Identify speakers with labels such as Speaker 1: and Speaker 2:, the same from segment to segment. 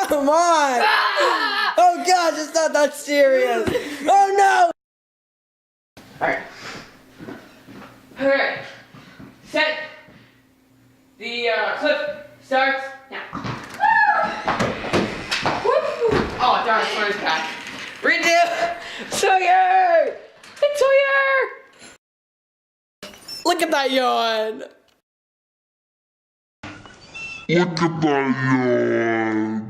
Speaker 1: Come on! Oh gosh, it's not that serious. Oh no! Alright. Alright. Set. The clip starts now. Oh darn, Sawyer's back. Redo! Sawyer! It's Sawyer! Look at that yawn!
Speaker 2: Look at that yawn.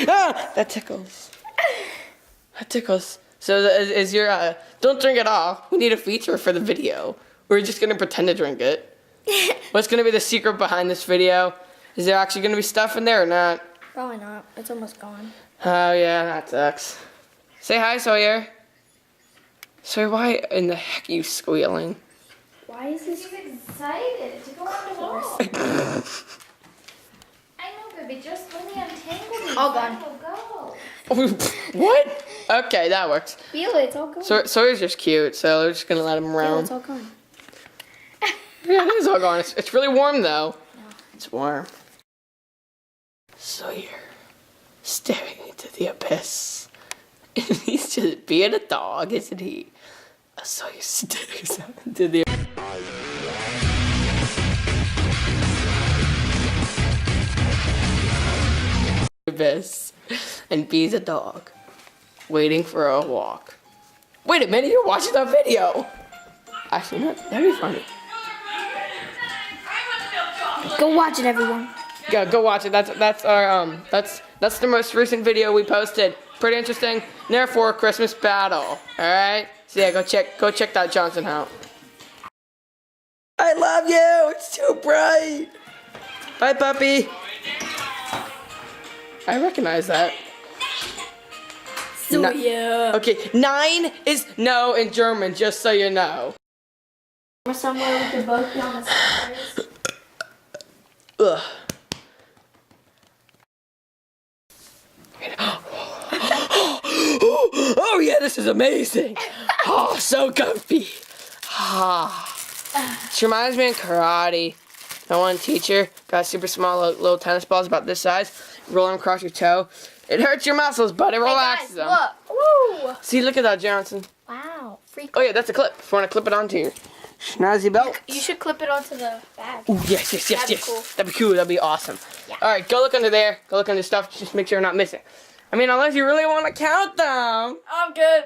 Speaker 1: Ah, that tickles. That tickles. So is your don't drink it all. We need a feature for the video. We're just gonna pretend to drink it. What's gonna be the secret behind this video? Is there actually gonna be stuff in there or not?
Speaker 3: Probably not. It's almost gone.
Speaker 1: Oh yeah, that sucks. Say hi, Sawyer. Sawyer, why in the heck are you squealing?
Speaker 3: Why is this?
Speaker 4: She's excited to go on the wall. I know, baby. Just let me untangle these.
Speaker 3: All gone.
Speaker 4: Go.
Speaker 1: What? Okay, that works.
Speaker 3: Feel it. It's all gone.
Speaker 1: Sawyer's just cute, so we're just gonna let him
Speaker 3: Feel
Speaker 1: roam.
Speaker 3: it's all gone.
Speaker 1: Yeah, it is all gone. It's really warm though.
Speaker 3: No.
Speaker 1: It's warm. Sawyer, staring into the abyss. He's just being a dog, isn't he? Sawyer stares out into the abyss and be's a dog, waiting for a walk. Wait a minute, you're watching that video. Actually, no, that'd be funny.
Speaker 3: Go watch it, everyone.
Speaker 1: Go watch it. That's our that's the most recent video we posted. Pretty interesting. Therefore, Christmas battle. All right. So yeah, go check that Johnson out. I love you. It's too bright. Bye, puppy. I recognize that.
Speaker 3: So yeah.
Speaker 1: Okay, 9 is no in German, just so you know.
Speaker 3: Or somewhere we could both be on the stairs.
Speaker 1: Ugh. Oh yeah, this is amazing. Oh, so comfy. She reminds me of karate. My one teacher got super small little tennis balls about this size. Roll them across your toe. It hurts your muscles, but it relaxes them.
Speaker 3: Look. Woo.
Speaker 1: See, look at that, Johnson.
Speaker 3: Wow. Freak.
Speaker 1: Oh yeah, that's a clip. If you want to clip it onto your snazzy belt.
Speaker 3: You should clip it onto the bag.
Speaker 1: Ooh, yes.
Speaker 3: That'd be cool.
Speaker 1: That'd be cool. That'd be awesome.
Speaker 3: Yeah.
Speaker 1: All right, go look under there. Go look under stuff. Just make sure you're not missing. I mean, unless you really want to count them.
Speaker 3: I'm good.